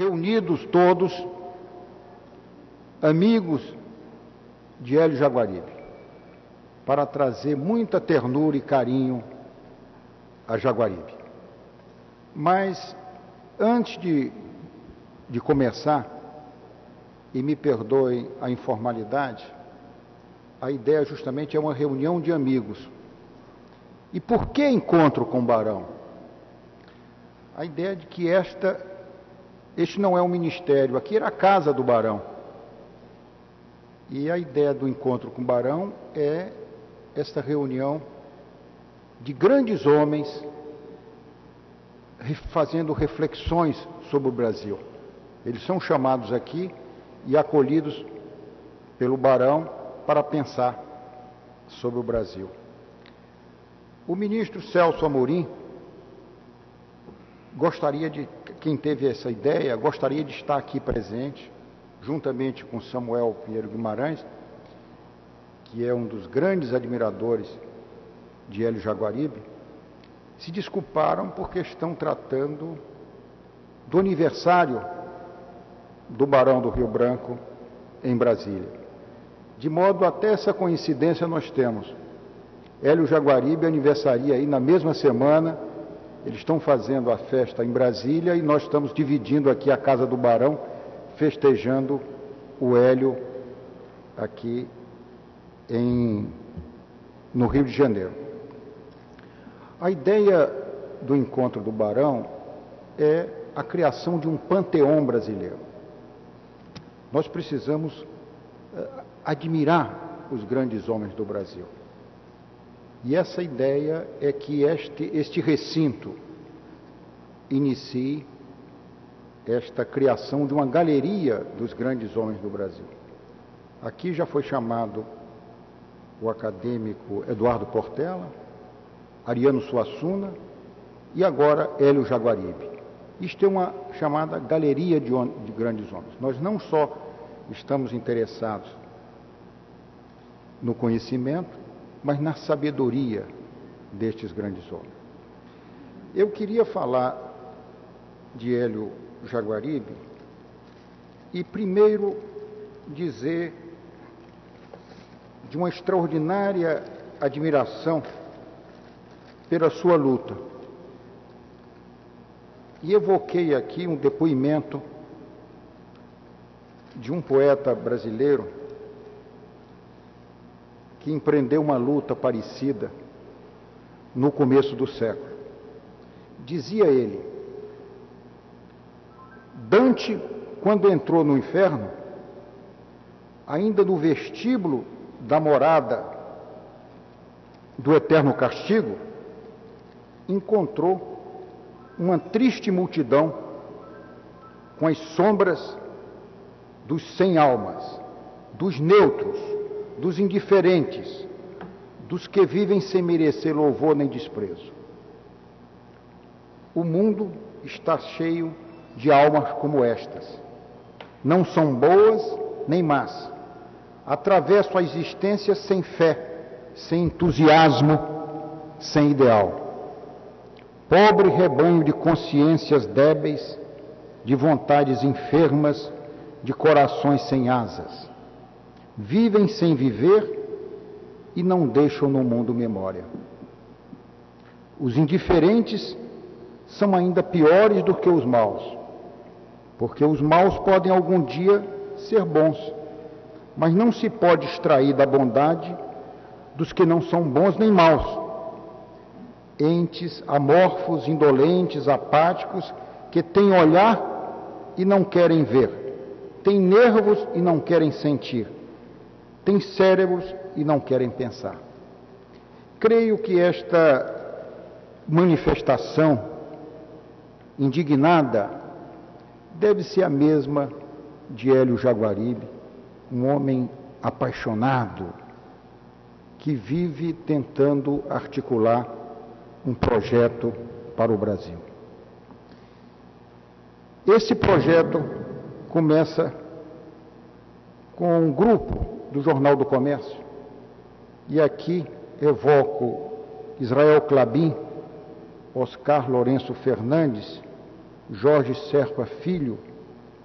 reunidos todos, amigos de Hélio Jaguaribe, para trazer muita ternura e carinho a Jaguaribe. Mas, antes de começar, e me perdoem a informalidade, a ideia justamente é uma reunião de amigos. E por que encontro com o Barão? A ideia de que este não é um ministério, aqui era a casa do Barão. E a ideia do encontro com o Barão é esta reunião de grandes homens fazendo reflexões sobre o Brasil. Eles são chamados aqui e acolhidos pelo Barão para pensar sobre o Brasil. O ministro Celso Amorim quem teve essa ideia, gostaria de estar aqui presente, juntamente com Samuel Pinheiro Guimarães, que é um dos grandes admiradores de Hélio Jaguaribe, se desculparam porque estão tratando do aniversário do Barão do Rio Branco em Brasília. De modo, até essa coincidência nós temos. Hélio Jaguaribe aniversaria aí na mesma semana, eles estão fazendo a festa em Brasília e nós estamos dividindo aqui a casa do Barão, festejando o Hélio aqui no Rio de Janeiro. A ideia do encontro do Barão é a criação de um panteão brasileiro. Nós precisamos admirar os grandes homens do Brasil. E essa ideia é que este recinto inicie esta criação de uma galeria dos grandes homens do Brasil. Aqui já foi chamado o acadêmico Eduardo Portela, Ariano Suassuna e agora Hélio Jaguaribe. Isto é uma chamada galeria de grandes homens. Nós não só estamos interessados no conhecimento, mas na sabedoria destes grandes homens. Eu queria falar de Hélio Jaguaribe e primeiro dizer de uma extraordinária admiração pela sua luta. E evoquei aqui um depoimento de um poeta brasileiro que empreendeu uma luta parecida no começo do século. Dizia ele: Dante, quando entrou no inferno, ainda no vestíbulo da morada do eterno castigo, encontrou uma triste multidão com as sombras dos sem almas, dos neutros, dos indiferentes, dos que vivem sem merecer louvor nem desprezo. O mundo está cheio de almas como estas. Não são boas nem más. Atravessam a existência sem fé, sem entusiasmo, sem ideal. Pobre rebanho de consciências débeis, de vontades enfermas, de corações sem asas. Vivem sem viver e não deixam no mundo memória. Os indiferentes são ainda piores do que os maus, porque os maus podem algum dia ser bons, mas não se pode extrair da bondade dos que não são bons nem maus. Entes amorfos, indolentes, apáticos, que têm olhar e não querem ver, têm nervos e não querem sentir, têm cérebros e não querem pensar. Creio que esta manifestação indignada deve ser a mesma de Hélio Jaguaribe, um homem apaixonado que vive tentando articular um projeto para o Brasil. Esse projeto começa com um grupo do Jornal do Comércio, e aqui evoco Israel Clabin, Oscar Lourenço Fernandes, Jorge Serpa Filho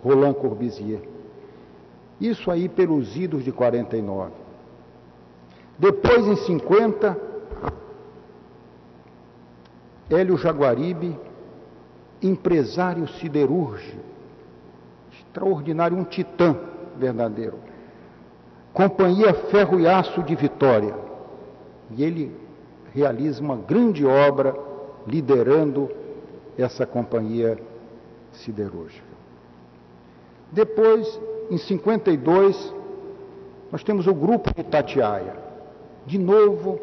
Roland Corbusier. Isso aí pelos idos de 49. Depois, em 50, Hélio Jaguaribe, empresário siderúrgico, extraordinário, um titã verdadeiro. Companhia Ferro e Aço de Vitória. E ele realiza uma grande obra liderando essa companhia siderúrgica. Depois, em 52, nós temos o grupo de Itatiaia. De novo,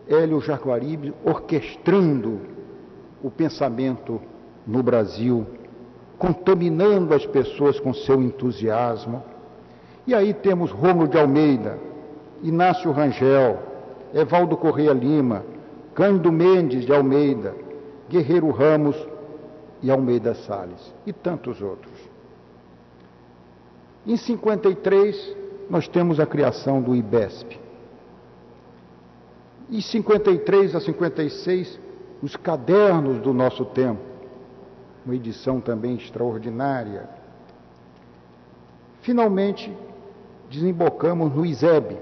Hélio Jaguaribe orquestrando o pensamento no Brasil, contaminando as pessoas com seu entusiasmo. E aí temos Rômulo de Almeida, Inácio Rangel, Evaldo Correia Lima, Cândido Mendes de Almeida, Guerreiro Ramos e Almeida Salles, e tantos outros. Em 53, nós temos a criação do IBESP. Em 53 a 56, os Cadernos do Nosso Tempo, uma edição também extraordinária. Finalmente, desembocamos no ISEB,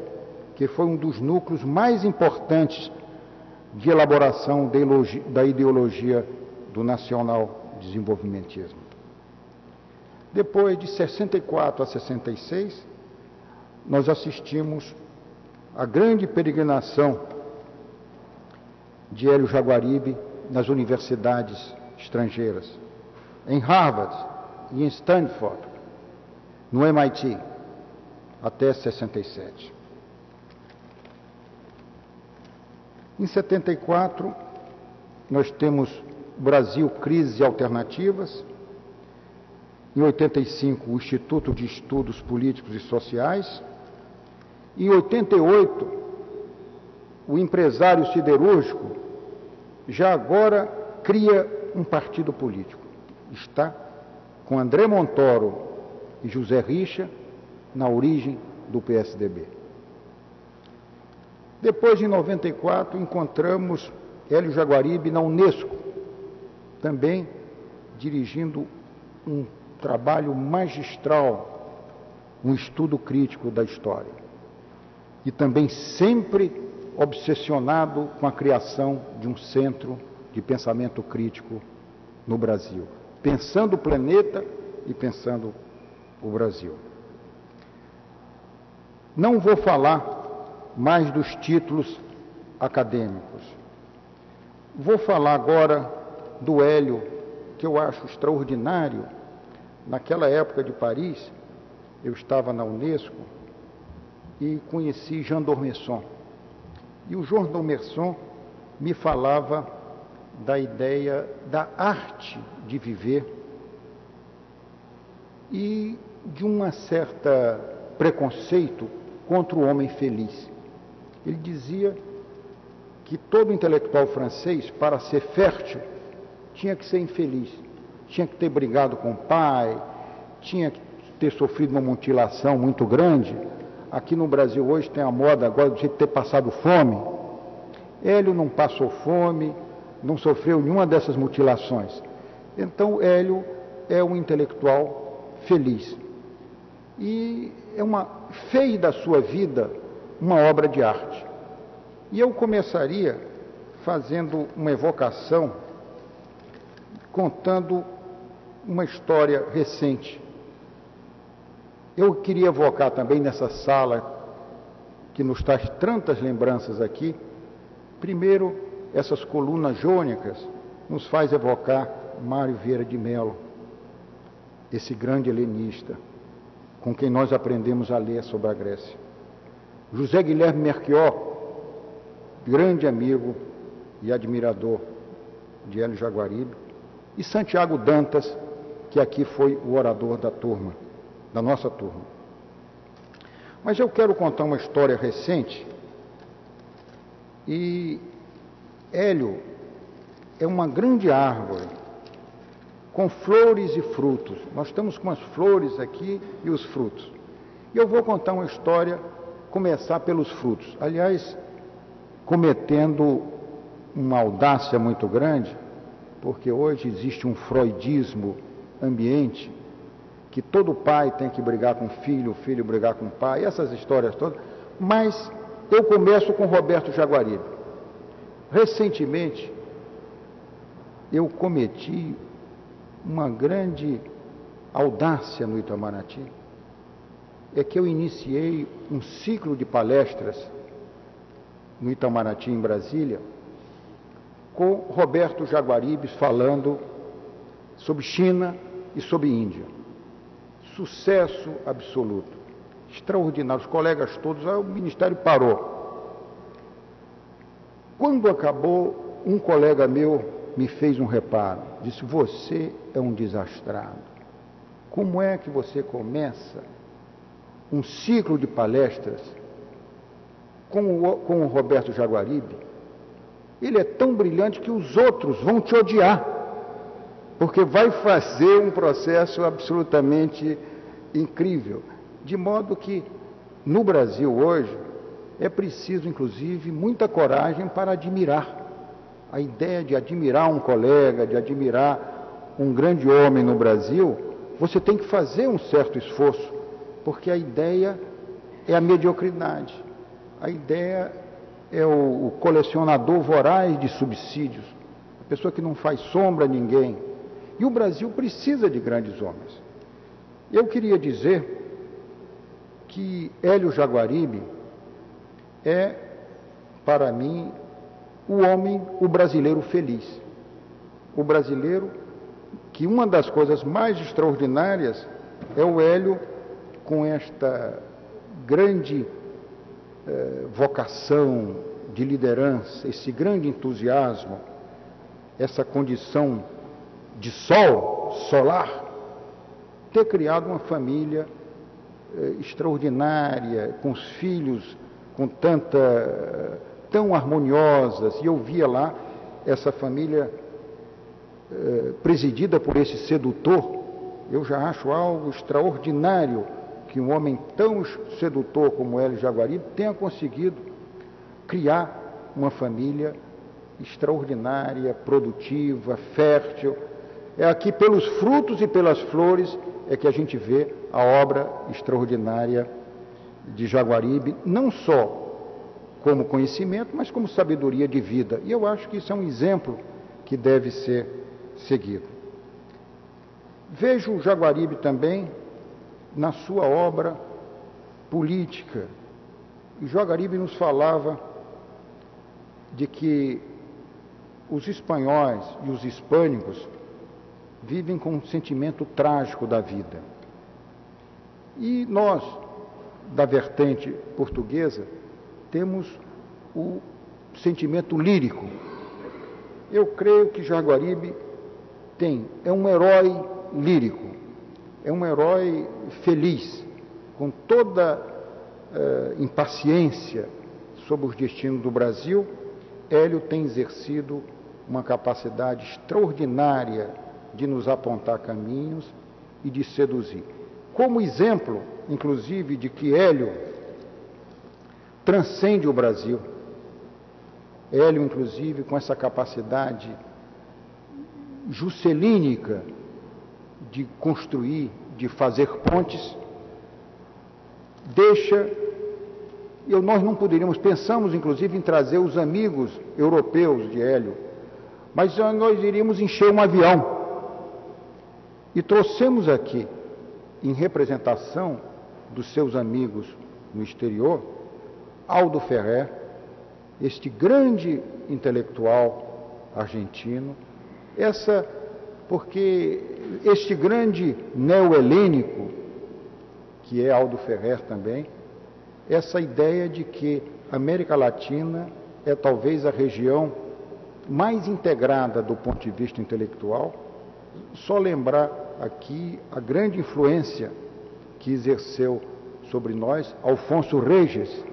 que foi um dos núcleos mais importantes de elaboração da ideologia do nacional desenvolvimentismo. Depois de 64 a 66, nós assistimos à grande peregrinação de Hélio Jaguaribe nas universidades estrangeiras, em Harvard e em Stanford, no MIT, até 67. Em 74, nós temos Brasil, Crises e Alternativas. Em 85, o Instituto de Estudos Políticos e Sociais. Em 88, o empresário siderúrgico já agora cria um partido político. Está com André Montoro e José Richa na origem do PSDB. Depois, em 94, encontramos Hélio Jaguaribe na Unesco, também dirigindo um trabalho magistral, um estudo crítico da história. E também sempre obsessionado com a criação de um centro de pensamento crítico no Brasil, pensando o planeta e pensando o Brasil. Não vou falar mais dos títulos acadêmicos. Vou falar agora do Hélio, que eu acho extraordinário. Naquela época de Paris, eu estava na Unesco e conheci Jean d'Ormesson. E o Jean d'Ormesson me falava da ideia da arte de viver e de uma certa preconceito contra o homem feliz. Ele dizia que todo intelectual francês, para ser fértil, tinha que ser infeliz, tinha que ter brigado com o pai, tinha que ter sofrido uma mutilação muito grande. Aqui no Brasil hoje tem a moda agora de ter passado fome. Hélio não passou fome, não sofreu nenhuma dessas mutilações. Então Hélio é um intelectual feliz. E fez da sua vida uma obra de arte. E eu começaria fazendo uma evocação, contando uma história recente. Eu queria evocar também nessa sala, que nos traz tantas lembranças aqui, primeiro, essas colunas jônicas nos faz evocar Mário Vieira de Mello, esse grande helenista, com quem nós aprendemos a ler sobre a Grécia. José Guilherme Merquior, grande amigo e admirador de Hélio Jaguaribe, e Santiago Dantas, que aqui foi o orador da turma, da nossa turma. Mas eu quero contar uma história recente, e Hélio é uma grande árvore, com flores e frutos. Nós estamos com as flores aqui e os frutos. E eu vou contar uma história, começar pelos frutos. Aliás, cometendo uma audácia muito grande, porque hoje existe um freudismo ambiente que todo pai tem que brigar com o filho brigar com o pai, essas histórias todas, mas eu começo com Roberto Jaguaribe. Recentemente, eu cometi uma grande audácia no Itamaraty, é que eu iniciei um ciclo de palestras no Itamaraty, em Brasília, com Roberto Jaguaribe falando sobre China e sobre Índia. Sucesso absoluto, extraordinário, os colegas todos, o Ministério parou. Quando acabou, um colega meu me fez um reparo, disse: você é um desastrado. Como é que você começa um ciclo de palestras com o Roberto Jaguaribe? Ele é tão brilhante que os outros vão te odiar, porque vai fazer um processo absolutamente incrível. De modo que, no Brasil hoje, é preciso, inclusive, muita coragem para admirar. A ideia de admirar um colega, de admirar um grande homem no Brasil, você tem que fazer um certo esforço, porque a ideia é a mediocridade. A ideia é o colecionador voraz de subsídios, a pessoa que não faz sombra a ninguém. E o Brasil precisa de grandes homens. Eu queria dizer que Hélio Jaguaribe é, para mim, o homem, o brasileiro feliz. O brasileiro que uma das coisas mais extraordinárias é o Hélio com esta grande vocação de liderança, esse grande entusiasmo, essa condição de solar, ter criado uma família extraordinária, com os filhos tão harmoniosas, e eu via lá essa família presidida por esse sedutor. Eu já acho algo extraordinário que um homem tão sedutor como Hélio Jaguaribe tenha conseguido criar uma família extraordinária, produtiva, fértil. É aqui pelos frutos e pelas flores é que a gente vê a obra extraordinária de Jaguaribe, não só como conhecimento, mas como sabedoria de vida. E eu acho que isso é um exemplo que deve ser seguido. Vejo o Jaguaribe também na sua obra política. E Jaguaribe nos falava de que os espanhóis e os hispânicos vivem com um sentimento trágico da vida. E nós, da vertente portuguesa, temos o sentimento lírico. Eu creio que Jaguaribe é um herói lírico, é um herói feliz, com toda impaciência sobre os destinos do Brasil. Hélio tem exercido uma capacidade extraordinária de nos apontar caminhos e de seduzir. Como exemplo, inclusive, de que Hélio transcende o Brasil. Hélio, inclusive, com essa capacidade juscelínica de construir, de fazer pontes, nós não poderíamos, pensamos inclusive em trazer os amigos europeus de Hélio, mas nós iríamos encher um avião. E trouxemos aqui, em representação dos seus amigos no exterior, Aldo Ferrer, este grande intelectual argentino, porque este grande neo-helênico, que é Aldo Ferrer também, essa ideia de que a América Latina é talvez a região mais integrada do ponto de vista intelectual. Só lembrar aqui a grande influência que exerceu sobre nós Alfonso Reyes,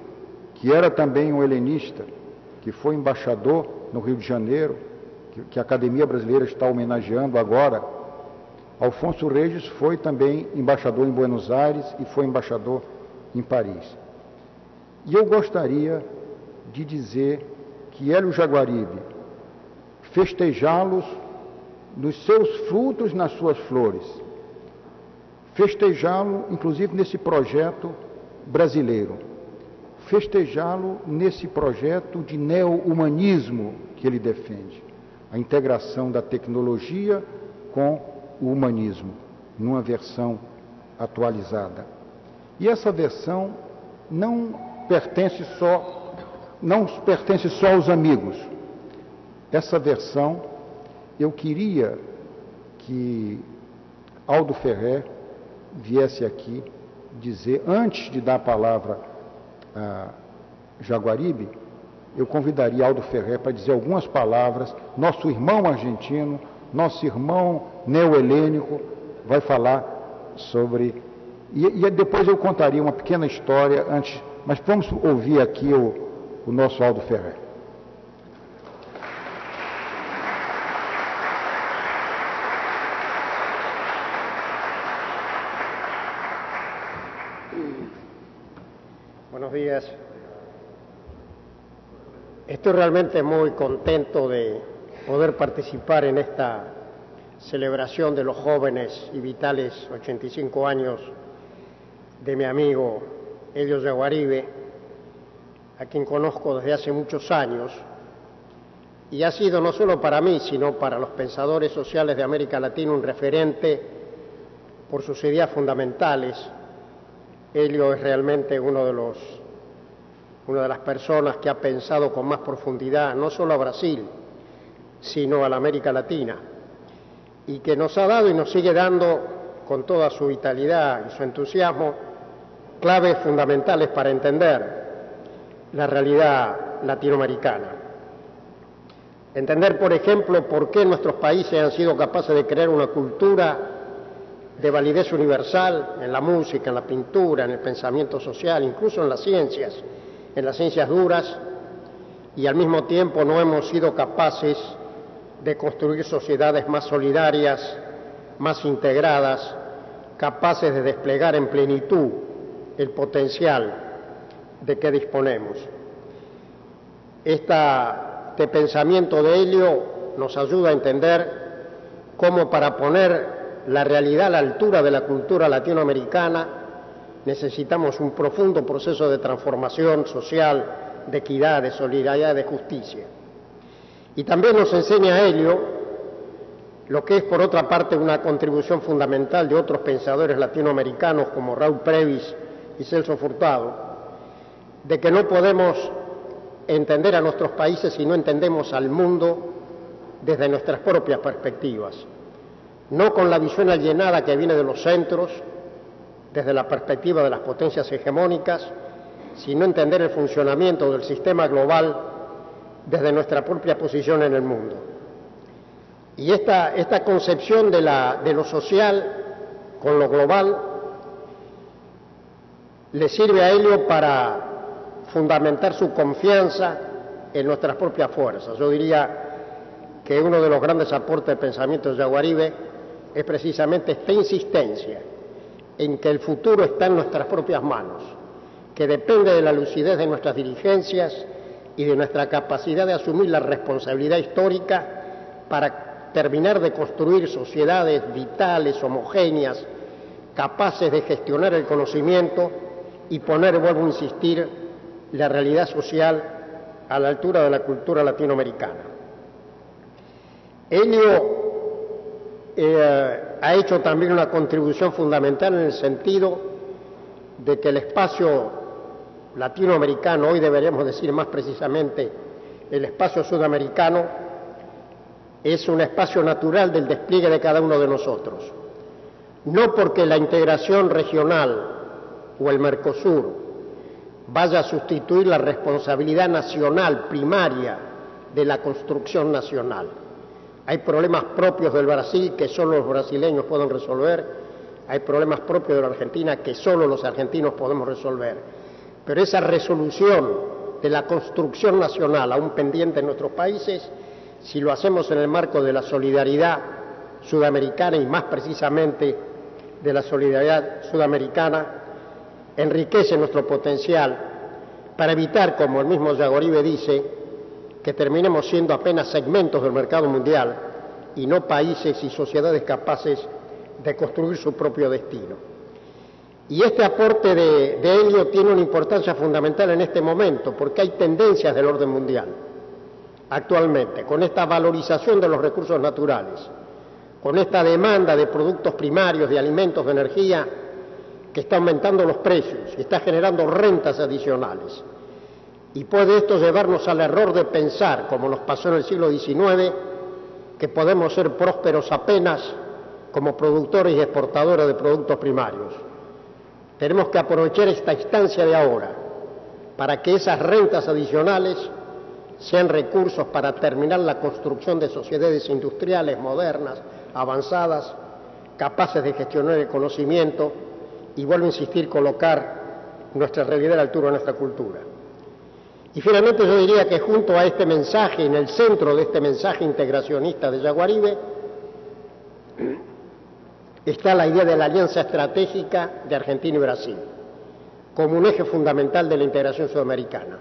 que era também um helenista, que foi embaixador no Rio de Janeiro, que a Academia Brasileira está homenageando agora. Alfonso Reyes foi também embaixador em Buenos Aires e foi embaixador em Paris. E eu gostaria de dizer que Hélio Jaguaribe, festejá-los nos seus frutos, nas suas flores, festejá-lo, inclusive, nesse projeto brasileiro, festejá-lo nesse projeto de neo-humanismo que ele defende, a integração da tecnologia com o humanismo, numa versão atualizada. E essa versão não pertence só aos amigos. Essa versão, eu queria que Aldo Ferrer viesse aqui dizer, antes de dar a palavra a Jaguaribe, eu convidaria Aldo Ferrer para dizer algumas palavras. Nosso irmão argentino, nosso irmão neo-helênico, vai falar sobre... E depois eu contaria uma pequena história antes, mas vamos ouvir aqui o nosso Aldo Ferrer. Buenos días. Estoy realmente muy contento de poder participar en esta celebración de los jóvenes y vitales 85 años de mi amigo Elio Jaguaribe, a quien conozco desde hace muchos años, y ha sido no solo para mí, sino para los pensadores sociales de América Latina un referente por sus ideas fundamentales. Elio es realmente una de las personas que ha pensado con más profundidad no solo a Brasil, sino a la América Latina, y que nos ha dado y nos sigue dando con toda su vitalidad y su entusiasmo claves fundamentales para entender la realidad latinoamericana. Entender, por ejemplo, por qué nuestros países han sido capaces de crear una cultura de validez universal en la música, en la pintura, en el pensamiento social, incluso en las ciencias duras, y al mismo tiempo no hemos sido capaces de construir sociedades más solidarias, más integradas, capaces de desplegar en plenitud el potencial de que disponemos. Este pensamiento de Elio nos ayuda a entender cómo, para poner la realidad a la altura de la cultura latinoamericana, necesitamos un profundo proceso de transformación social, de equidad, de solidaridad, de justicia. Y también nos enseña Elio lo que es, por otra parte, una contribución fundamental de otros pensadores latinoamericanos como Raúl Previs y Celso Furtado, de que no podemos entender a nuestros países si no entendemos al mundo desde nuestras propias perspectivas, no con la visión alienada que viene de los centros, desde la perspectiva de las potencias hegemónicas, sino entender el funcionamiento del sistema global desde nuestra propia posición en el mundo. Y esta concepción de lo social con lo global le sirve a Elio para fundamentar su confianza en nuestras propias fuerzas. Yo diría que uno de los grandes aportes del pensamiento de Jaguaribe es precisamente esta insistencia en que el futuro está en nuestras propias manos, que depende de la lucidez de nuestras dirigencias y de nuestra capacidad de asumir la responsabilidad histórica para terminar de construir sociedades vitales, homogéneas, capaces de gestionar el conocimiento y poner, vuelvo a insistir, la realidad social a la altura de la cultura latinoamericana. Elio ha hecho también una contribución fundamental en el sentido de que el espacio latinoamericano, hoy deberíamos decir más precisamente el espacio sudamericano, es un espacio natural del despliegue de cada uno de nosotros. No porque la integración regional o el Mercosur vaya a sustituir la responsabilidad nacional primaria de la construcción nacional. Hay problemas propios del Brasil que solo los brasileños pueden resolver, hay problemas propios de la Argentina que solo los argentinos podemos resolver. Pero esa resolución de la construcción nacional, aún pendiente en nuestros países, si lo hacemos en el marco de la solidaridad sudamericana y más precisamente de la solidaridad sudamericana, enriquece nuestro potencial para evitar, como el mismo Jaguaribe dice, que terminemos siendo apenas segmentos del mercado mundial y no países y sociedades capaces de construir su propio destino. Y este aporte de Helio tiene una importancia fundamental en este momento, porque hay tendencias del orden mundial actualmente, con esta valorización de los recursos naturales, con esta demanda de productos primarios, de alimentos, de energía, que está aumentando los precios y está generando rentas adicionales. Y puede esto llevarnos al error de pensar, como nos pasó en el siglo XIX, que podemos ser prósperos apenas como productores y exportadores de productos primarios. Tenemos que aprovechar esta instancia de ahora para que esas rentas adicionales sean recursos para terminar la construcción de sociedades industriales modernas, avanzadas, capaces de gestionar el conocimiento y, vuelvo a insistir, colocar nuestra realidad a la altura de nuestra cultura. Y finalmente yo diría que junto a este mensaje, en el centro de este mensaje integracionista de Jaguaribe, está la idea de la alianza estratégica de Argentina y Brasil, como un eje fundamental de la integración sudamericana.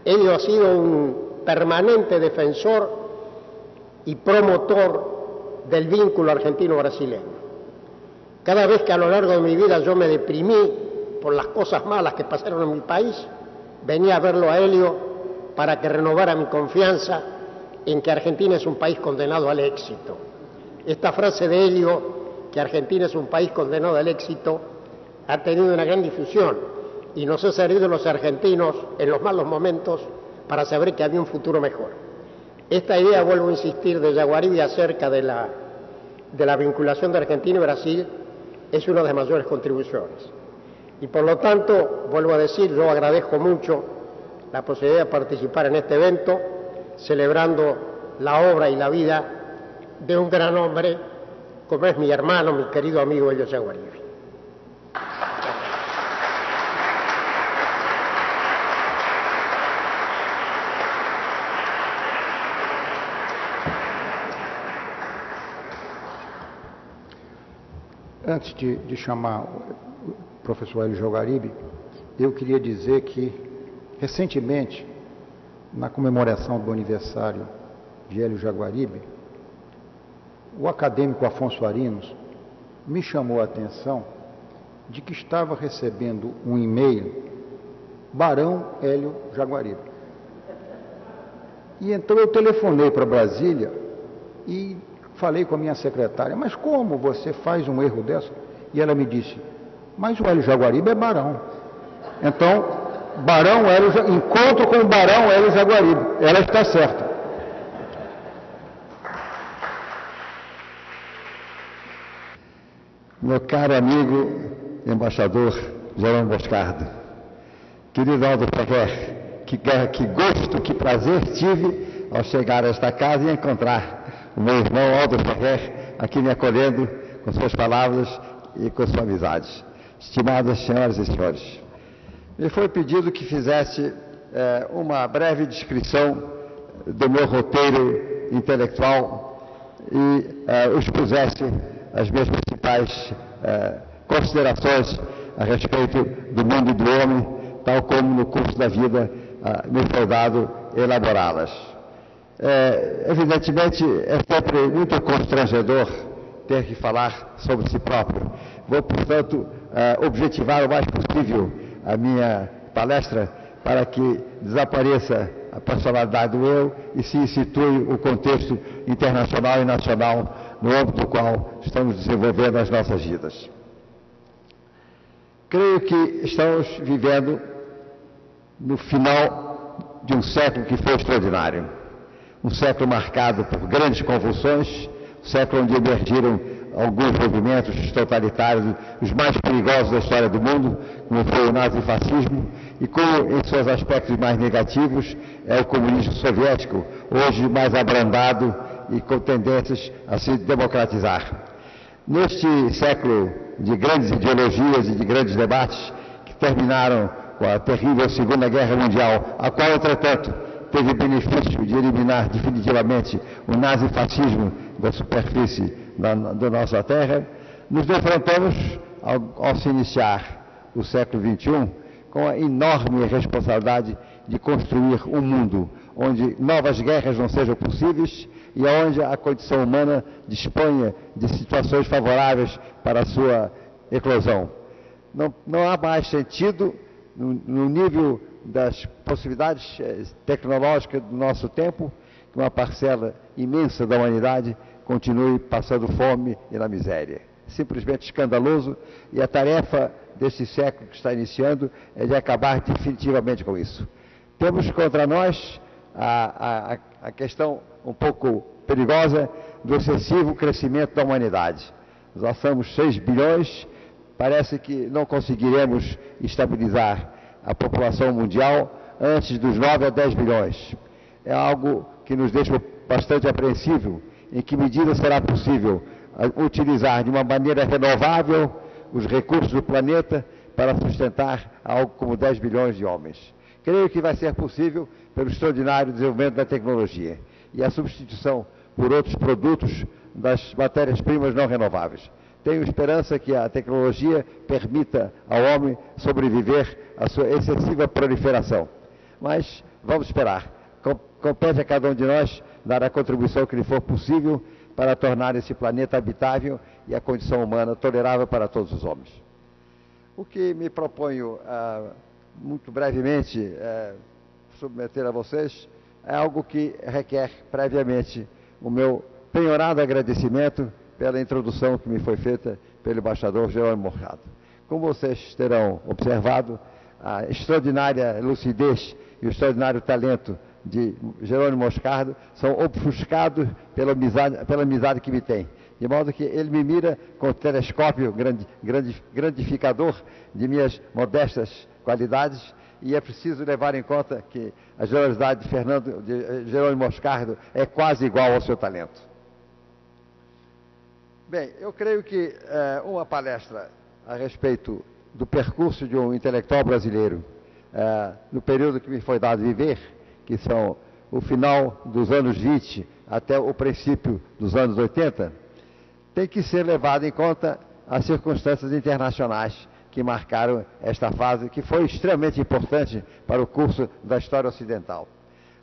Ello ha sido un permanente defensor y promotor del vínculo argentino-brasileño. Cada vez que a lo largo de mi vida yo me deprimí por las cosas malas que pasaron en mi país, venía a verlo a Helio para que renovara mi confianza en que Argentina es un país condenado al éxito. Esta frase de Helio, que Argentina es un país condenado al éxito, ha tenido una gran difusión y nos ha servido a los argentinos en los malos momentos para saber que había un futuro mejor. Esta idea, vuelvo a insistir, de Jaguaribe acerca de la vinculación de Argentina y Brasil es una de las mayores contribuciones. Y por lo tanto, vuelvo a decir, yo agradezco mucho la posibilidad de participar en este evento, celebrando la obra y la vida de un gran hombre, como es mi hermano, mi querido amigo Helio Jaguaribe. Antes de chamar o professor Helio Jaguaribe, eu queria dizer que, recentemente, na comemoração do aniversário de Helio Jaguaribe, o acadêmico Afonso Arinos me chamou a atenção de que estava recebendo um e-mail Barão Helio Jaguaribe. E então eu telefonei para Brasília e falei com a minha secretária, mas como você faz um erro dessa? E ela me disse, mas o Helio Jaguaribe é barão. Então, Barão Helio, encontro com o Barão Helio Jaguaribe. Ela está certa. Meu caro amigo, embaixador Jerônimo Boscardo, querido Aldo Ferrer, que gosto, que prazer tive ao chegar a esta casa e encontrar o meu irmão Aldo Ferrer aqui me acolhendo com suas palavras e com sua amizade. Estimadas senhoras e senhores, me foi pedido que fizesse uma breve descrição do meu roteiro intelectual e expusesse as minhas principais considerações a respeito do mundo e do homem, tal como no curso da vida me foi dado elaborá-las. Evidentemente, é sempre muito constrangedor ter que falar sobre si próprio. Vou, portanto, objetivar o mais possível a minha palestra para que desapareça a personalidade do eu e se situe o contexto internacional e nacional no âmbito do qual estamos desenvolvendo as nossas vidas. Creio que estamos vivendo no final de um século que foi extraordinário. Um século marcado por grandes convulsões, um século onde emergiram alguns movimentos totalitários, os mais perigosos da história do mundo, como foi o nazifascismo, e como, em seus aspectos mais negativos, é o comunismo soviético, hoje mais abrandado e com tendências a se democratizar. Neste século de grandes ideologias e de grandes debates, que terminaram com a terrível Segunda Guerra Mundial, a qual, entretanto, teve o benefício de eliminar definitivamente o nazifascismo da superfície da nossa terra, nos defrontamos, ao se iniciar o século XXI, com a enorme responsabilidade de construir um mundo onde novas guerras não sejam possíveis e onde a condição humana disponha de situações favoráveis para a sua eclosão. Não há mais sentido, no nível das possibilidades tecnológicas do nosso tempo, que uma parcela imensa da humanidade continue passando fome e na miséria. Simplesmente escandaloso, e a tarefa deste século que está iniciando é de acabar definitivamente com isso. Temos contra nós a questão um pouco perigosa do excessivo crescimento da humanidade. Nós somos 6 bilhões, parece que não conseguiremos estabilizar a população mundial antes dos 9 a 10 bilhões. É algo que nos deixa bastante apreensível. Em que medida será possível utilizar de uma maneira renovável os recursos do planeta para sustentar algo como 10 bilhões de homens? Creio que vai ser possível pelo extraordinário desenvolvimento da tecnologia e a substituição por outros produtos das matérias-primas não renováveis. Tenho esperança que a tecnologia permita ao homem sobreviver à sua excessiva proliferação. Mas vamos esperar. Compete a cada um de nós dar a contribuição que lhe for possível para tornar esse planeta habitável e a condição humana tolerável para todos os homens. O que me proponho, muito brevemente, submeter a vocês é algo que requer previamente o meu penhorado agradecimento pela introdução que me foi feita pelo embaixador Jerônimo Moscardo. Como vocês terão observado, a extraordinária lucidez e o extraordinário talento de Jerônimo Moscardo são ofuscados pela amizade que me tem. De modo que ele me mira com o telescópio grandificador de minhas modestas qualidades, e é preciso levar em conta que a generosidade de Jerônimo Moscardo é quase igual ao seu talento. Bem, eu creio que uma palestra a respeito do percurso de um intelectual brasileiro no período que me foi dado viver, que são o final dos anos 20 até o princípio dos anos 80, tem que ser levado em conta as circunstâncias internacionais que marcaram esta fase, que foi extremamente importante para o curso da história ocidental.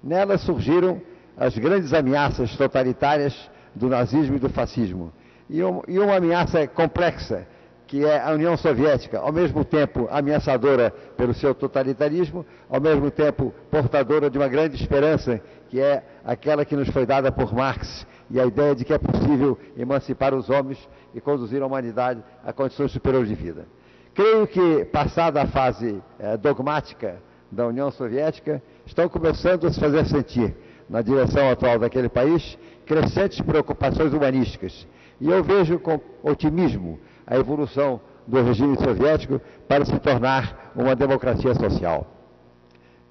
Nela surgiram as grandes ameaças totalitárias do nazismo e do fascismo, e uma ameaça complexa, que é a União Soviética, ao mesmo tempo ameaçadora pelo seu totalitarismo, ao mesmo tempo portadora de uma grande esperança, que é aquela que nos foi dada por Marx, e a ideia de que é possível emancipar os homens e conduzir a humanidade a condições superiores de vida. Creio que, passada a fase dogmática da União Soviética, estão começando a se fazer sentir, na direção atual daquele país, crescentes preocupações humanísticas. E eu vejo com otimismo a evolução do regime soviético para se tornar uma democracia social.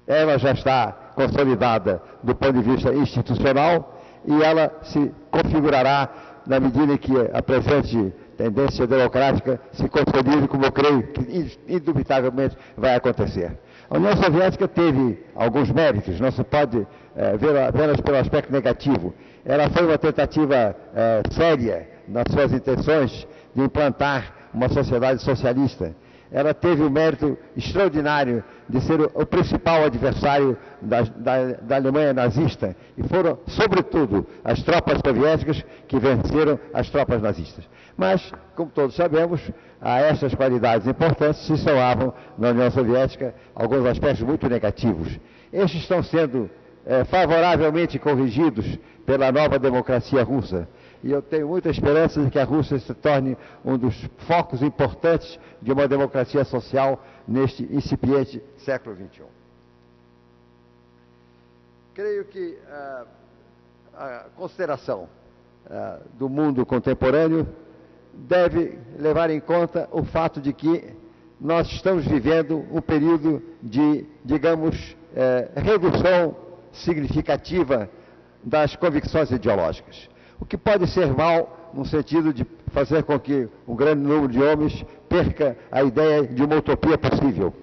Ela já está consolidada do ponto de vista institucional e ela se configurará na medida em que a presente tendência democrática se consolide, como eu creio que indubitavelmente vai acontecer. A União Soviética teve alguns méritos, não se pode ver apenas pelo aspecto negativo. Ela foi uma tentativa séria nas suas intenções de implantar uma sociedade socialista. Ela teve o mérito extraordinário de ser o principal adversário da Alemanha nazista, e foram, sobretudo, as tropas soviéticas que venceram as tropas nazistas. Mas, como todos sabemos, a essas qualidades importantes se somavam na União Soviética alguns aspectos muito negativos. Estes estão sendo favoravelmente corrigidos pela nova democracia russa. E eu tenho muita esperança de que a Rússia se torne um dos focos importantes de uma democracia social neste incipiente século XXI. Creio que a consideração do mundo contemporâneo deve levar em conta o fato de que nós estamos vivendo um período de, digamos, redução significativa das convicções ideológicas. O que pode ser mal no sentido de fazer com que um grande número de homens perca a ideia de uma utopia possível.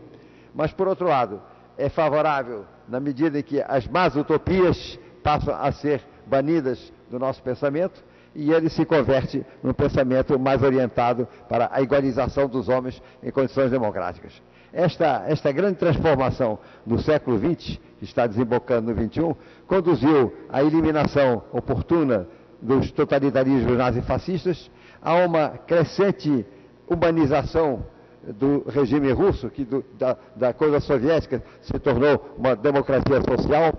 Mas, por outro lado, é favorável na medida em que as más utopias passam a ser banidas do nosso pensamento e ele se converte num pensamento mais orientado para a igualização dos homens em condições democráticas. Esta grande transformação do século XX, que está desembocando no XXI, conduziu à eliminação oportuna dos totalitarismos nazifascistas, a uma crescente humanização do regime russo, que da coisa soviética se tornou uma democracia social,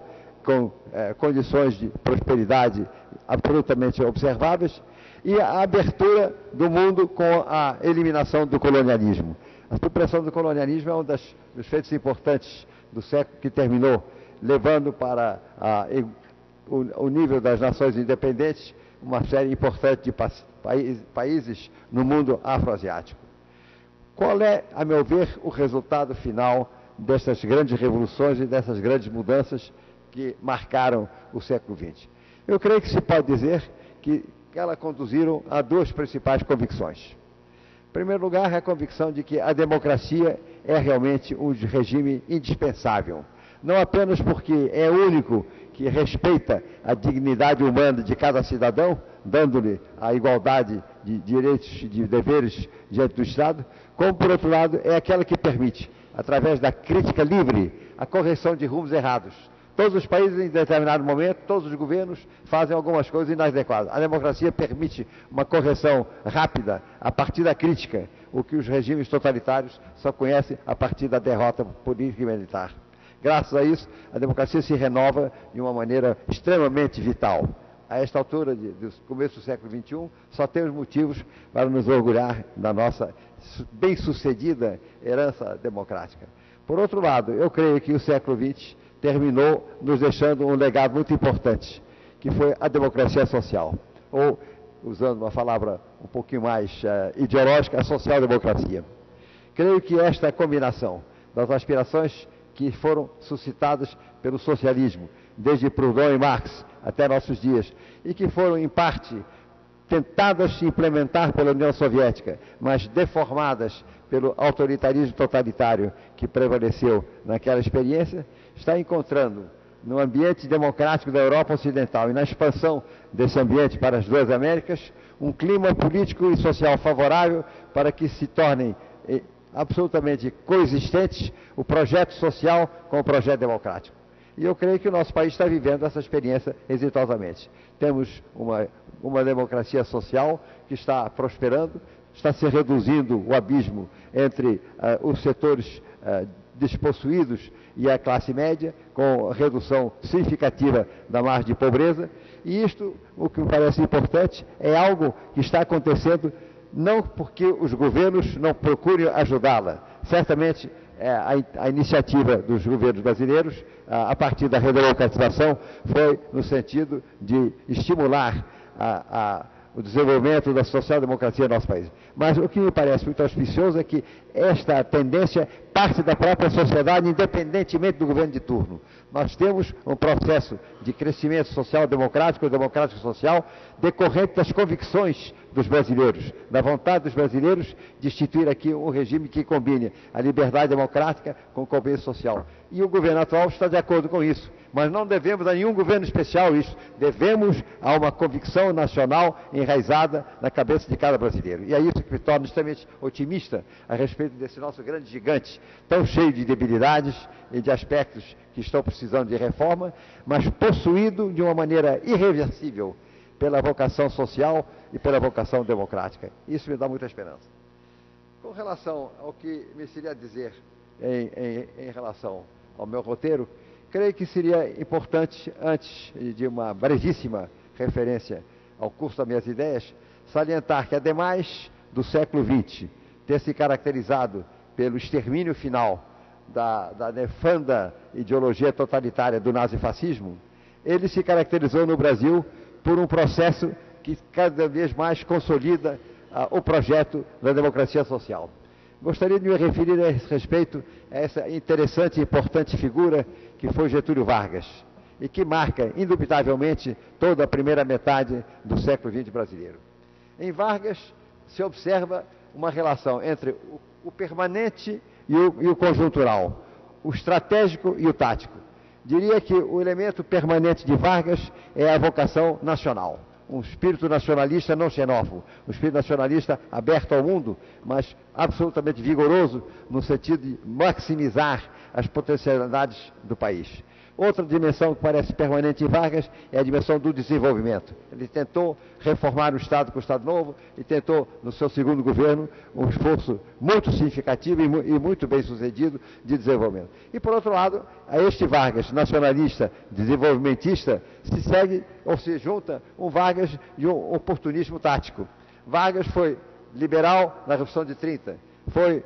com condições de prosperidade absolutamente observáveis, e a abertura do mundo com a eliminação do colonialismo. A supressão do colonialismo é um dos feitos importantes do século que terminou, levando para o nível das nações independentes uma série importante de países no mundo afroasiático. Qual é, a meu ver, o resultado final dessas grandes revoluções e dessas grandes mudanças que marcaram o século XX? Eu creio que se pode dizer que elas conduziram a duas principais convicções. Em primeiro lugar, a convicção de que a democracia é realmente um regime indispensável, não apenas porque é o único que respeita a dignidade humana de cada cidadão, dando-lhe a igualdade de direitos e de deveres diante do Estado, como, por outro lado, é aquela que permite, através da crítica livre, a correção de rumos errados. Todos os países, em determinado momento, todos os governos fazem algumas coisas inadequadas. A democracia permite uma correção rápida a partir da crítica, o que os regimes totalitários só conhecem a partir da derrota política e militar. Graças a isso, a democracia se renova de uma maneira extremamente vital. A esta altura do começo do século XXI, só temos motivos para nos orgulhar da nossa bem-sucedida herança democrática. Por outro lado, eu creio que o século XX terminou nos deixando um legado muito importante, que foi a democracia social, ou, usando uma palavra um pouquinho mais ideológica, a social-democracia. Creio que esta combinação das aspirações que foram suscitadas pelo socialismo, desde Proudhon e Marx até nossos dias, e que foram, em parte, tentadas se implementar pela União Soviética, mas deformadas pelo autoritarismo totalitário que prevaleceu naquela experiência, está encontrando no ambiente democrático da Europa Ocidental e na expansão desse ambiente para as duas Américas, um clima político e social favorável para que se tornem absolutamente coexistentes o projeto social com o projeto democrático. E eu creio que o nosso país está vivendo essa experiência exitosamente. Temos uma democracia social que está prosperando, está se reduzindo o abismo entre os setores despossuídos e a classe média, com redução significativa da margem de pobreza. E isto, o que me parece importante, é algo que está acontecendo não porque os governos não procurem ajudá-la. Certamente, a iniciativa dos governos brasileiros, a partir da redemocratização, foi no sentido de estimular o desenvolvimento da social-democracia no nosso país. Mas o que me parece muito auspicioso é que esta tendência parte da própria sociedade, independentemente do governo de turno. Nós temos um processo de crescimento social-democrático, democrático-social, decorrente das convicções dos brasileiros, da vontade dos brasileiros de instituir aqui um regime que combine a liberdade democrática com o compromisso social. E o governo atual está de acordo com isso. Mas não devemos a nenhum governo especial isso. Devemos a uma convicção nacional enraizada na cabeça de cada brasileiro. E é isso que me torna extremamente otimista a respeito desse nosso grande gigante, tão cheio de debilidades e de aspectos que estão precisando de reforma, mas possuído de uma maneira irreversível pela vocação social e pela vocação democrática. Isso me dá muita esperança. Com relação ao que me seria dizer em relação ao meu roteiro, creio que seria importante, antes de uma brevíssima referência ao curso das minhas ideias, salientar que, ademais do século XX ter se caracterizado pelo extermínio final da nefanda ideologia totalitária do nazifascismo, ele se caracterizou no Brasil por um processo que cada vez mais consolida o projeto da democracia social. Gostaria de me referir a esse respeito a essa interessante e importante figura que foi Getúlio Vargas, e que marca, indubitavelmente, toda a primeira metade do século XX brasileiro. Em Vargas se observa uma relação entre o permanente e o conjuntural, o estratégico e o tático. Diria que o elemento permanente de Vargas é a vocação nacional. um espírito nacionalista não xenófobo, um espírito nacionalista aberto ao mundo, mas absolutamente vigoroso no sentido de maximizar as potencialidades do país. Outra dimensão que parece permanente em Vargas é a dimensão do desenvolvimento. Ele tentou reformar o Estado com o Estado Novo e tentou, no seu segundo governo, um esforço muito significativo e muito bem sucedido de desenvolvimento. E, por outro lado, a este Vargas nacionalista, desenvolvimentista, se segue ou se junta um Vargas de um oportunismo tático. Vargas foi liberal na Revolução de 30, foi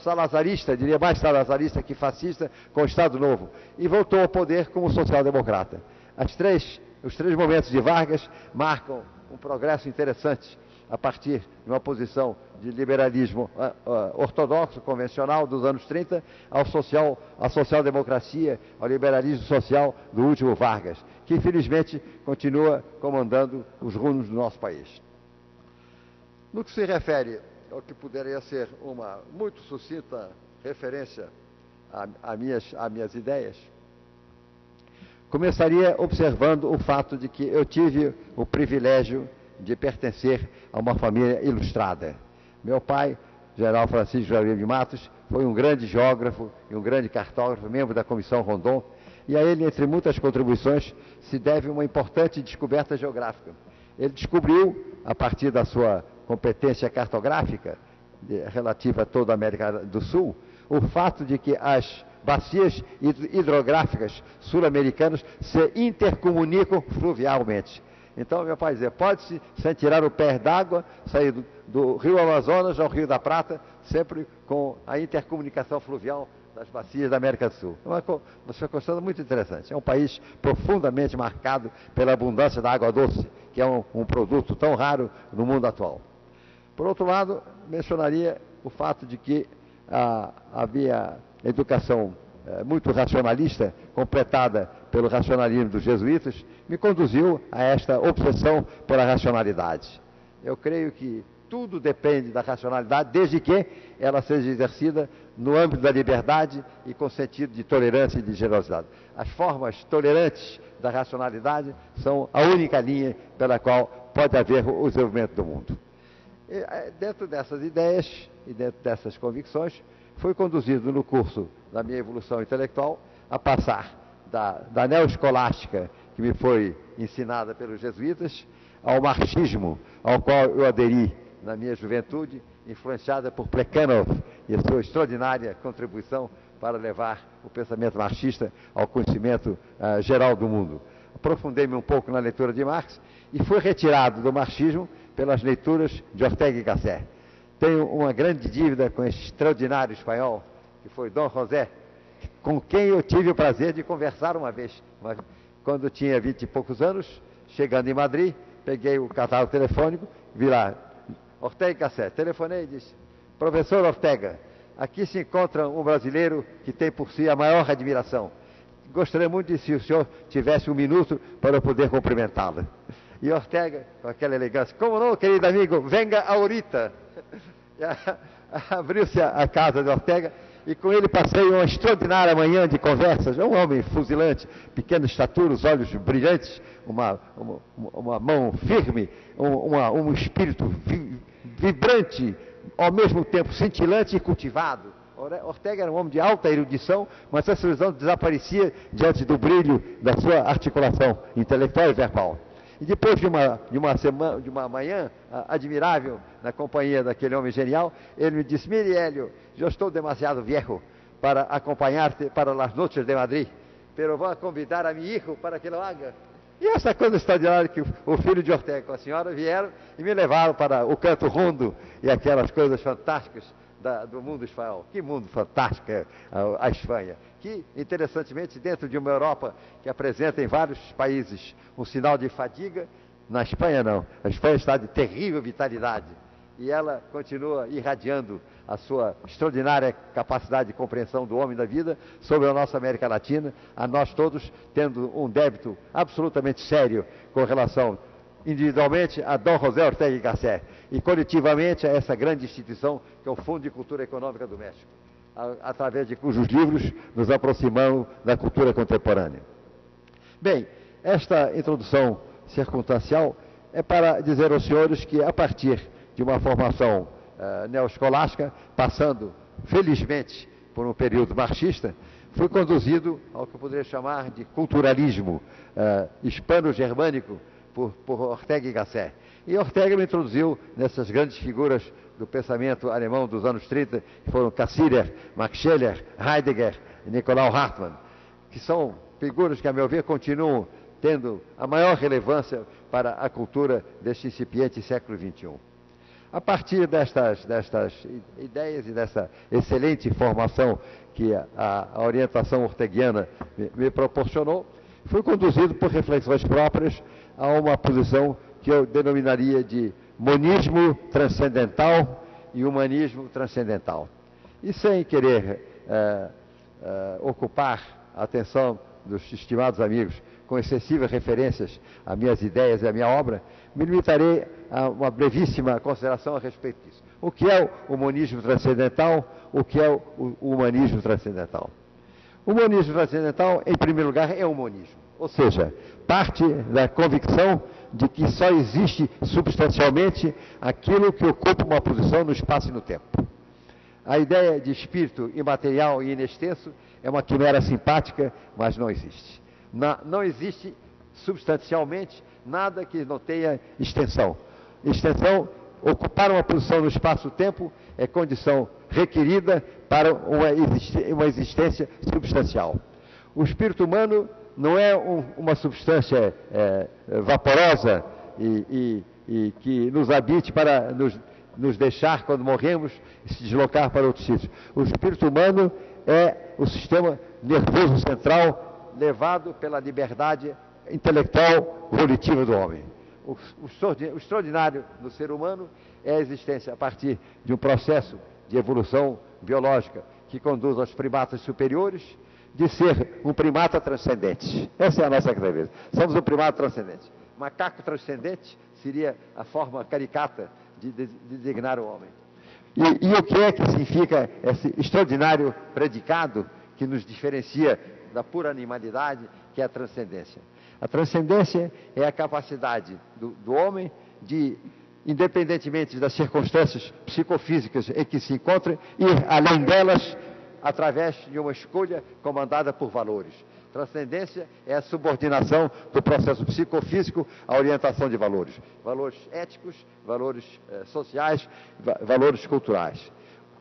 salazarista, diria mais salazarista que fascista, com o Estado Novo, e voltou ao poder como social-democrata. Os três momentos de Vargas marcam um progresso interessante a partir de uma posição de liberalismo ortodoxo, convencional, dos anos 30, à social-democracia, ao liberalismo social do último Vargas, que infelizmente continua comandando os rumos do nosso país. No que se refere ao que poderia ser uma muito sucinta referência a minhas ideias, começaria observando o fato de que eu tive o privilégio de pertencer a uma família ilustrada. Meu pai, General Francisco Jair de Matos, foi um grande geógrafo e um grande cartógrafo, membro da Comissão Rondon, e a ele, entre muitas contribuições, se deve uma importante descoberta geográfica. Ele descobriu, a partir da sua competência cartográfica relativa a toda a América do Sul, o fato de que as bacias hidrográficas sul-americanas se intercomunicam fluvialmente. Então, meu pai dizia, pode-se, sem tirar o pé d'água, sair do Rio Amazonas ao Rio da Prata, sempre com a intercomunicação fluvial das bacias da América do Sul. É uma circunstância muito interessante. É um país profundamente marcado pela abundância da água doce, que é um produto tão raro no mundo atual. Por outro lado, mencionaria o fato de que havia educação muito racionalista, completada pelo racionalismo dos jesuítas, me conduziu a esta obsessão pela racionalidade. Eu creio que tudo depende da racionalidade, desde que ela seja exercida no âmbito da liberdade e com sentido de tolerância e de generosidade. As formas tolerantes da racionalidade são a única linha pela qual pode haver o desenvolvimento do mundo. E, dentro dessas ideias e dentro dessas convicções, fui conduzido no curso da minha evolução intelectual a passar da neoescolástica, que me foi ensinada pelos jesuítas, ao marxismo, ao qual eu aderi na minha juventude, influenciada por Plekhanov e a sua extraordinária contribuição para levar o pensamento marxista ao conhecimento geral do mundo. Aprofundei-me um pouco na leitura de Marx e fui retirado do marxismo pelas leituras de Ortega y Gasset. Tenho uma grande dívida com esse extraordinário espanhol, que foi Dom José, com quem eu tive o prazer de conversar uma vez. Quando eu tinha 20 e poucos anos, chegando em Madrid, peguei o catálogo telefônico, vi lá, Ortega y Gasset. Telefonei e disse, professor Ortega, aqui se encontra um brasileiro que tem por si a maior admiração. Gostaria muito de se o senhor tivesse um minuto para eu poder cumprimentá-lo. E Ortega, com aquela elegância, como não, querido amigo, venga ahorita. Abriu-se a casa de Ortega e com ele passei uma extraordinária manhã de conversas. Um homem fuzilante, pequena estatura, os olhos brilhantes, uma mão firme, um espírito vibrante, ao mesmo tempo cintilante e cultivado. Ortega era um homem de alta erudição, mas essa erudição desaparecia diante do brilho da sua articulação intelectual e verbal. E depois de uma manhã admirável na companhia daquele homem genial, ele me disse, mire, Hélio, eu estou demasiado viejo para acompanhar-te para as noites de Madrid, pero vou convidar a meu filho para que lo haga. E essa coisa extraordinária que o filho de Ortega com a senhora vieram e me levaram para o Canto Rondo e aquelas coisas fantásticas do mundo espanhol. Que mundo fantástico é a Espanha. Que, interessantemente, dentro de uma Europa que apresenta em vários países um sinal de fadiga, na Espanha não. A Espanha está de terrível vitalidade. E ela continua irradiando a sua extraordinária capacidade de compreensão do homem da vida sobre a nossa América Latina, a nós todos tendo um débito absolutamente sério com relação individualmente a Dom José Ortega y Gasset e coletivamente a essa grande instituição que é o Fundo de Cultura Econômica do México, através de cujos livros nos aproximamos da cultura contemporânea. Bem, esta introdução circunstancial é para dizer aos senhores que, a partir de uma formação neoescolástica, passando, felizmente, por um período marxista, fui conduzido ao que eu poderia chamar de culturalismo hispano-germânico por Ortega y Gasset. E Ortega me introduziu nessas grandes figuras do pensamento alemão dos anos 30, que foram Cassirer, Max Scheler, Heidegger e Nicolau Hartmann, que são figuras que, a meu ver, continuam tendo a maior relevância para a cultura deste incipiente século XXI. A partir destas ideias e dessa excelente formação que a orientação orteguiana me proporcionou, fui conduzido por reflexões próprias a uma posição que eu denominaria de monismo transcendental e humanismo transcendental. E sem querer ocupar a atenção dos estimados amigos com excessivas referências a minhas ideias e a minha obra, me limitarei a uma brevíssima consideração a respeito disso. O que é o monismo transcendental? O que é o humanismo transcendental? O monismo transcendental, em primeiro lugar, é o monismo, ou seja, parte da convicção de que só existe substancialmente aquilo que ocupa uma posição no espaço e no tempo. A ideia de espírito imaterial e inextenso é uma quimera simpática, mas não existe. Não existe substancialmente nada que não tenha extensão. Extensão, ocupar uma posição no espaço-tempo é condição requerida para uma existência substancial. O espírito humano não é uma substância vaporosa e que nos habite para nos deixar, quando morremos, e se deslocar para outros sítios. O espírito humano é o sistema nervoso central levado pela liberdade intelectual volitiva do homem. O extraordinário do ser humano é a existência a partir de um processo de evolução biológica que conduz aos primatas superiores, de ser um primata transcendente. Essa é a nossa característica. Somos um primata transcendente. Macaco transcendente seria a forma caricata de designar o homem. E o que é que significa esse extraordinário predicado que nos diferencia da pura animalidade, que é a transcendência? A transcendência é a capacidade do homem de, independentemente das circunstâncias psicofísicas em que se encontra, ir além delas através de uma escolha comandada por valores. Transcendência é a subordinação do processo psicofísico à orientação de valores. Valores éticos, valores sociais, valores culturais.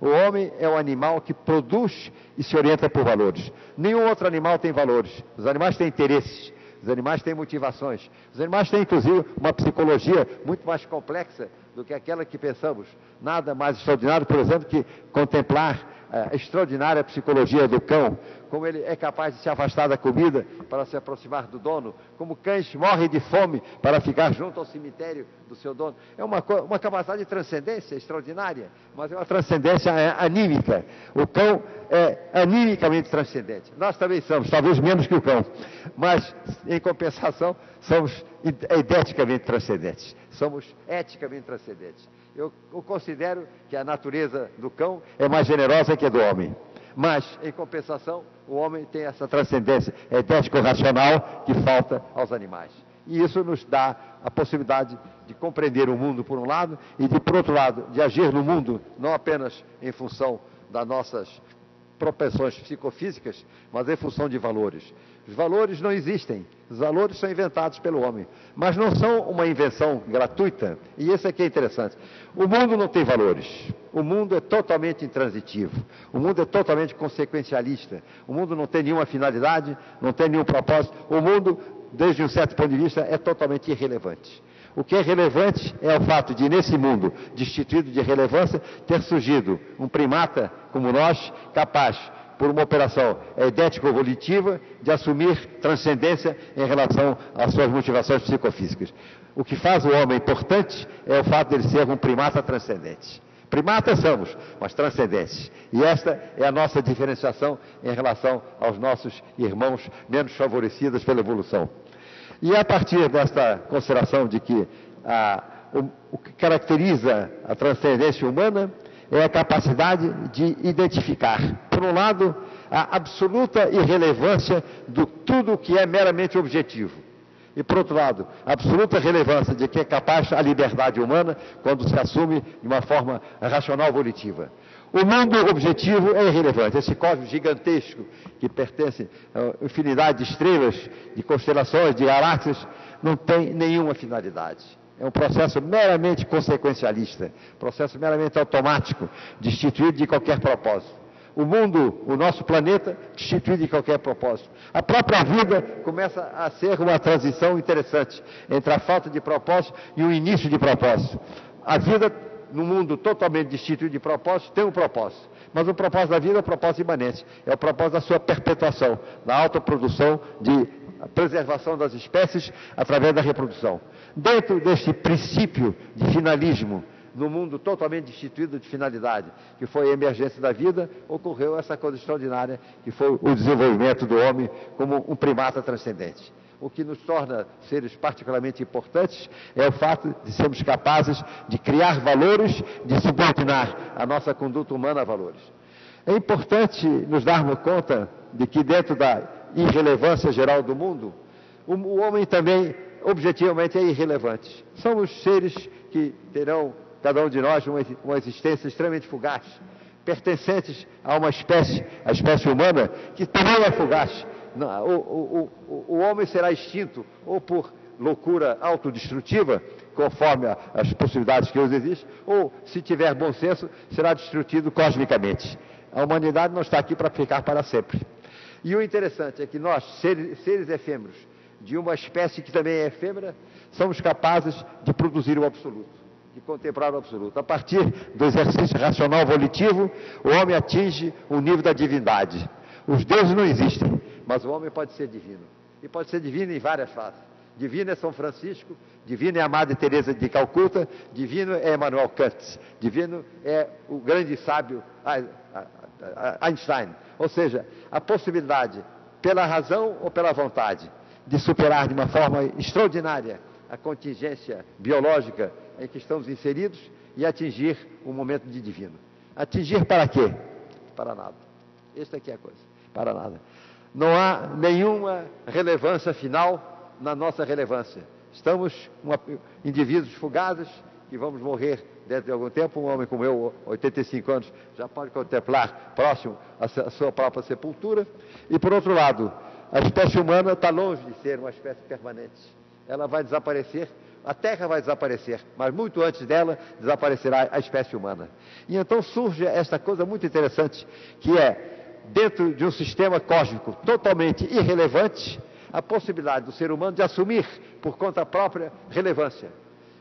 O homem é o animal que produz e se orienta por valores. Nenhum outro animal tem valores. Os animais têm interesses, os animais têm motivações. Os animais têm, inclusive, uma psicologia muito mais complexa do que aquela que pensamos. Nada mais extraordinário, por exemplo, que contemplar a extraordinária psicologia do cão, como ele é capaz de se afastar da comida para se aproximar do dono, como cães morrem de fome para ficar junto ao cemitério do seu dono. É uma capacidade de transcendência extraordinária, mas é uma transcendência anímica. O cão é animicamente transcendente. Nós também somos, talvez menos que o cão, mas, em compensação, somos edeticamente transcendentes. Somos eticamente transcendentes. Eu considero que a natureza do cão é mais generosa que a do homem. Mas, em compensação, o homem tem essa transcendência ético-racional que falta aos animais. E isso nos dá a possibilidade de compreender o mundo, por um lado, e, por outro lado, de agir no mundo, não apenas em função das nossas propensões psicofísicas, mas em função de valores. Os valores não existem, os valores são inventados pelo homem, mas não são uma invenção gratuita, e isso é que é interessante. O mundo não tem valores, o mundo é totalmente intransitivo, o mundo é totalmente consequencialista, o mundo não tem nenhuma finalidade, não tem nenhum propósito, o mundo, desde um certo ponto de vista, é totalmente irrelevante. O que é relevante é o fato de, nesse mundo destituído de relevância, ter surgido um primata como nós, capaz, por uma operação eidético-volitiva, de assumir transcendência em relação às suas motivações psicofísicas. O que faz o homem importante é o fato de ele ser um primata transcendente. Primatas somos, mas transcendentes. E esta é a nossa diferenciação em relação aos nossos irmãos menos favorecidos pela evolução. E a partir desta consideração de que o que caracteriza a transcendência humana é a capacidade de identificar, por um lado, a absoluta irrelevância de tudo que é meramente objetivo. E, por outro lado, a absoluta relevância de que é capaz a liberdade humana quando se assume de uma forma racional volitiva. O mundo objetivo é irrelevante. Esse cosmos gigantesco que pertence a infinidade de estrelas, de constelações, de galáxias, não tem nenhuma finalidade. É um processo meramente consequencialista, processo meramente automático, destituído de qualquer propósito. O mundo, o nosso planeta, destituído de qualquer propósito. A própria vida começa a ser uma transição interessante entre a falta de propósito e o início de propósito. A vida, no mundo totalmente destituído de propósito, tem um propósito. Mas o propósito da vida é o propósito imanente. É o propósito da sua perpetuação, da autoprodução, de preservação das espécies através da reprodução. Dentro deste princípio de finalismo, no mundo totalmente destituído de finalidade, que foi a emergência da vida, ocorreu essa coisa extraordinária, que foi o desenvolvimento do homem como um primata transcendente. O que nos torna seres particularmente importantes é o fato de sermos capazes de criar valores, de subordinar a nossa conduta humana a valores. É importante nos darmos conta de que dentro da irrelevância geral do mundo, o homem também, objetivamente, é irrelevante. Somos seres que terão, cada um de nós, uma existência extremamente fugaz, pertencentes a uma espécie, a espécie humana, que também é fugaz. O homem será extinto ou por loucura autodestrutiva, conforme as possibilidades que hoje existem, ou, se tiver bom senso, será destruído cosmicamente. A humanidade não está aqui para ficar para sempre. E o interessante é que nós, seres efêmeros, de uma espécie que também é efêmera, somos capazes de produzir o absoluto, de contemplar o absoluto. A partir do exercício racional volitivo, o homem atinge o nível da divindade. Os deuses não existem, mas o homem pode ser divino. E pode ser divino em várias fases. Divino é São Francisco, divino é a Madre Teresa de Calcuta, divino é Immanuel Kant, divino é o grande sábio Einstein. Ou seja, a possibilidade, pela razão ou pela vontade, de superar de uma forma extraordinária a contingência biológica em que estamos inseridos e atingir um momento de divino. Atingir para quê? Para nada. Esta aqui é a coisa. Para nada. Não há nenhuma relevância final na nossa relevância. Estamos indivíduos fugazes que vamos morrer dentro de algum tempo. Um homem como eu, 85 anos, já pode contemplar próximo a sua própria sepultura. E, por outro lado, a espécie humana está longe de ser uma espécie permanente. Ela vai desaparecer, a Terra vai desaparecer, mas muito antes dela desaparecerá a espécie humana. E então surge esta coisa muito interessante, que é, dentro de um sistema cósmico totalmente irrelevante, a possibilidade do ser humano de assumir por conta própria relevância.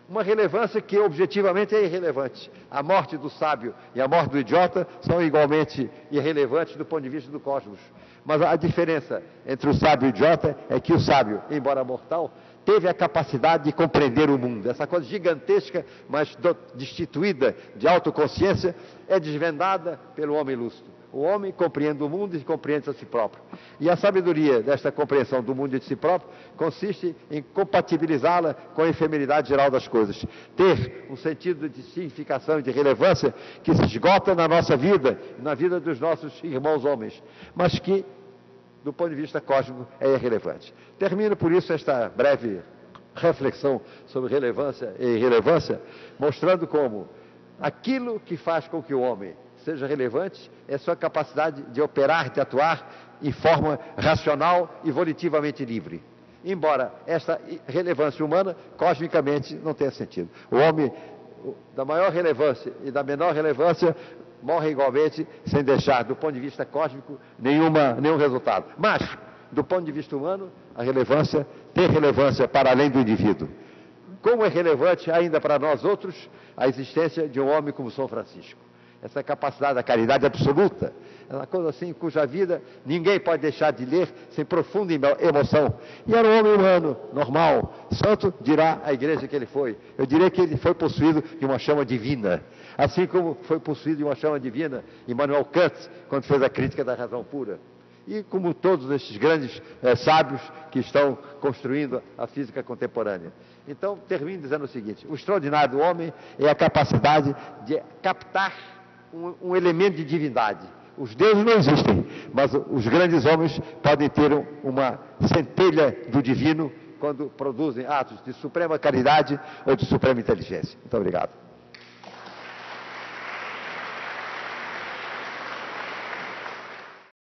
Uma relevância que objetivamente é irrelevante. A morte do sábio e a morte do idiota são igualmente irrelevantes do ponto de vista do cosmos. Mas a diferença entre o sábio e o idiota é que o sábio, embora mortal, teve a capacidade de compreender o mundo. Essa coisa gigantesca, mas destituída de autoconsciência, é desvendada pelo homem lúcido. O homem compreende o mundo e compreende a si próprio. E a sabedoria desta compreensão do mundo e de si próprio consiste em compatibilizá-la com a efemeridade geral das coisas. Ter um sentido de significação e de relevância que se esgota na nossa vida, na vida dos nossos irmãos homens, mas que, do ponto de vista cósmico, é irrelevante. Termino, por isso, esta breve reflexão sobre relevância e irrelevância, mostrando como aquilo que faz com que o homem seja relevante é sua capacidade de operar, de atuar em forma racional e volitivamente livre. Embora esta relevância humana, cosmicamente, não tenha sentido. O homem da maior relevância e da menor relevância morre igualmente, sem deixar, do ponto de vista cósmico, nenhum resultado. Mas, do ponto de vista humano, a relevância tem relevância para além do indivíduo. Como é relevante ainda para nós outros a existência de um homem como São Francisco. Essa capacidade da caridade absoluta, é uma coisa assim, cuja vida ninguém pode deixar de ler sem profunda emoção. E era um homem humano, normal, santo, dirá a igreja que ele foi. Eu direi que ele foi possuído de uma chama divina, assim como foi possuído de uma chama divina Immanuel Kant, quando fez a crítica da razão pura. E como todos estes grandes sábios que estão construindo a física contemporânea. Então, termino dizendo o seguinte: o extraordinário do homem é a capacidade de captar um elemento de divindade. Os deuses não existem, mas os grandes homens podem ter uma centelha do divino quando produzem atos de suprema caridade ou de suprema inteligência. Muito obrigado.